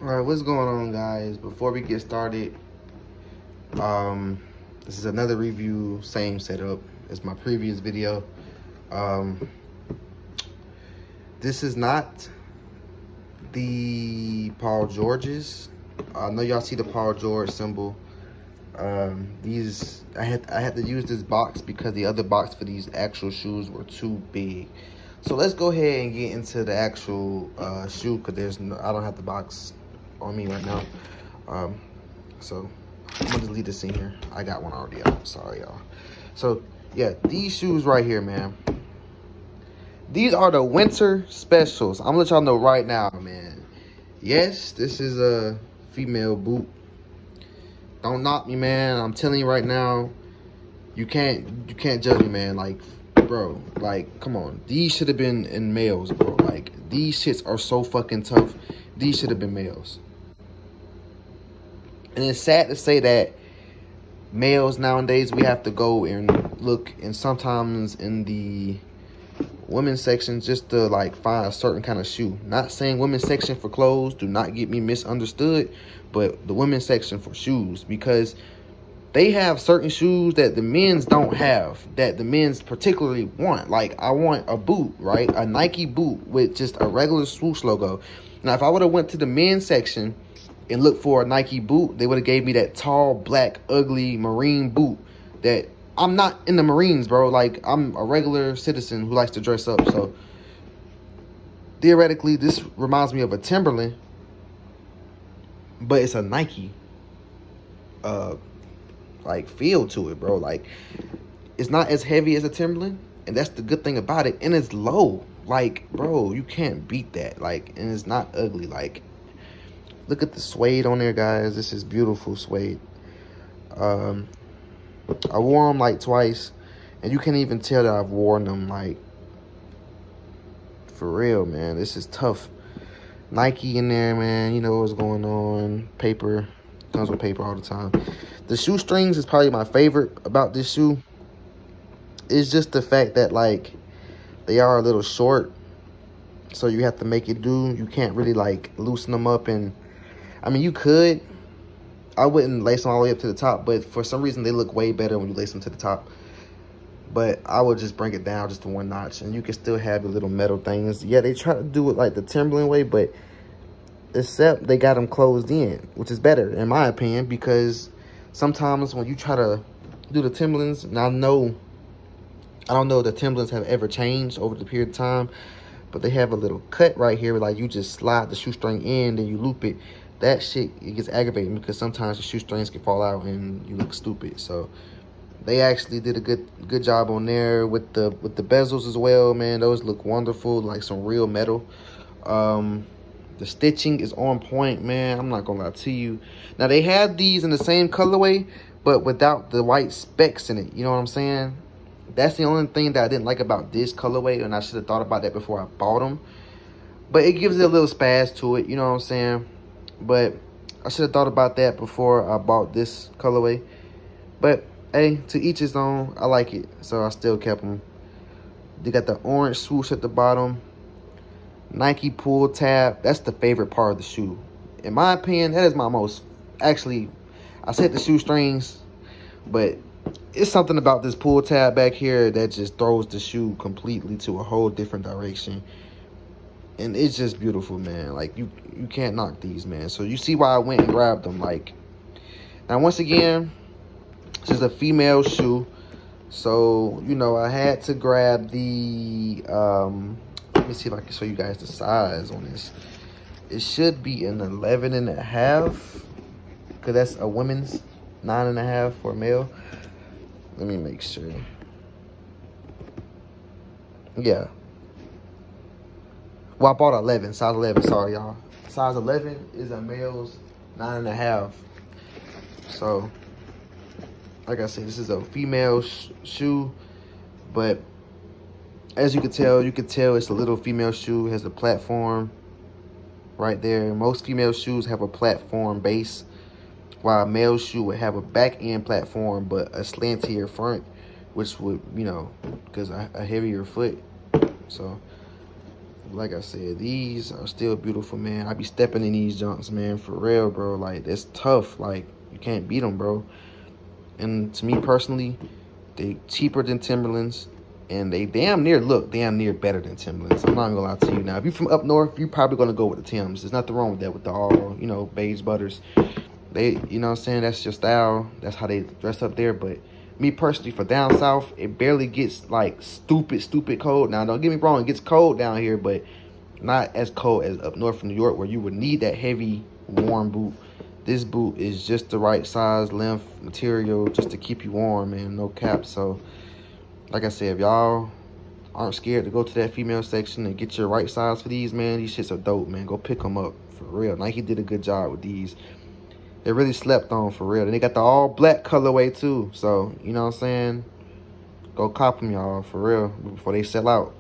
All right, what's going on, guys? Before we get started, this is another review, same setup as my previous video. This is not the Paul George's. I know y'all see the Paul George symbol. I had to use this box because the other box for these actual shoes were too big. So let's go ahead and get into the actual shoe, because I don't have the box on me right now. So I'm gonna just leave this in here. I got one already out. Sorry, y'all. So yeah, these shoes right here, man. These are the winter specials. I'm gonna let y'all know right now, man. Yes, this is a female boot. Don't knock me, man. I'm telling you right now, you can't judge me, man. Like, bro, like, come on. These should have been in males, bro. Like, these shits are so fucking tough. These should have been males. And it's sad to say that males nowadays, we have to go and look, and sometimes in the women's section just to like find a certain kind of shoe. Not saying women's section for clothes, do not get me misunderstood, but the women's section for shoes, because they have certain shoes that the men's don't have, that the men's particularly want. Like, I want a boot, right? A Nike boot with just a regular swoosh logo. Now, if I would have went to the men's section and looked for a Nike boot, they would have gave me that tall, black, ugly Marine boot that I'm not in the Marines, bro. Like, I'm a regular citizen who likes to dress up. So, theoretically, this reminds me of a Timberland, but it's a Nike, like, feel to it, bro. Like, it's not as heavy as a Timberland, and that's the good thing about it. And it's low. Like, bro, you can't beat that. Like, and it's not ugly. Like, look at the suede on there, guys. This is beautiful suede. I wore them like twice, and you can't even tell that I've worn them, like, for real, man. This is tough. Nike in there, man. You know what's going on. Paper. Comes with paper all the time. The shoestrings is probably my favorite about this shoe. It's just the fact that, like, they are a little short, so you have to make it do. You can't really, like, loosen them up, and I mean, you could. I wouldn't lace them all the way up to the top, but for some reason they look way better when you lace them to the top. But I would just bring it down just to one notch, and you can still have the little metal things. Yeah, they try to do it like the Timberland way, but except they got them closed in, which is better in my opinion, because sometimes when you try to do the Timberlands, and I don't know if the Timberlands have ever changed over the period of time, but they have a little cut right here, like you just slide the shoestring in, then you loop it. That shit, it gets aggravating because sometimes the shoestrings can fall out and you look stupid. So they actually did a good job on there with the bezels as well, man. Those look wonderful, like some real metal. The stitching is on point, man. I'm not gonna lie to you. Now, they have these in the same colorway, but without the white specks in it. You know what I'm saying? That's the only thing that I didn't like about this colorway, and I should have thought about that before I bought them. But it gives it a little spaz to it, you know what I'm saying? But I should have thought about that before I bought this colorway. But hey, to each his own. I like it, so I still kept them. They got the orange swoosh at the bottom. Nike pull tab. That's the favorite part of the shoe. In my opinion, that is my most... Actually, I said the shoestrings, but it's something about this pull tab back here that just throws the shoe completely to a whole different direction. And it's just beautiful, man. Like, you can't knock these, man. So you see why I went and grabbed them. Like, now once again, this is a female shoe. So, you know, I had to grab the, let me see if I can show you guys the size on this. It should be an 11.5, because that's a women's, 9.5 for a male. Let me make sure. Yeah. Well, I bought 11, size 11, sorry, y'all. Size 11 is a male's 9.5. So, like I said, this is a female shoe, but as you can tell it's a little female shoe. It has a platform right there. Most female shoes have a platform base, while a male shoe would have a back end platform, but a slantier front, which would, you know, because a heavier foot. So Like I said, these are still beautiful, man. I be stepping in these junks, man, for real, bro. Like, it's tough. Like, you can't beat them, bro. And to me personally, they cheaper than Timberlands, and they damn near better than Timberlands. I'm not gonna lie to you. Now, if you're from up north, you're probably gonna go with the Timbs. There's nothing wrong with that, with the all, you know, beige butters. They, you know what I'm saying, that's your style. That's how they dress up there. But me personally, for down south, it barely gets like stupid cold. Now, don't get me wrong, it gets cold down here, but not as cold as up north in New York, where you would need that heavy warm boot. This boot is just the right size, length, material, just to keep you warm, man. No cap. So, like I said, if y'all aren't scared to go to that female section and get your right size for these, man, these shits are dope, man. Go pick them up, for real. Nike did a good job with these. They really slept on, for real. And they got the all black colorway, too. So, you know what I'm saying? Go cop them, y'all, for real, before they sell out.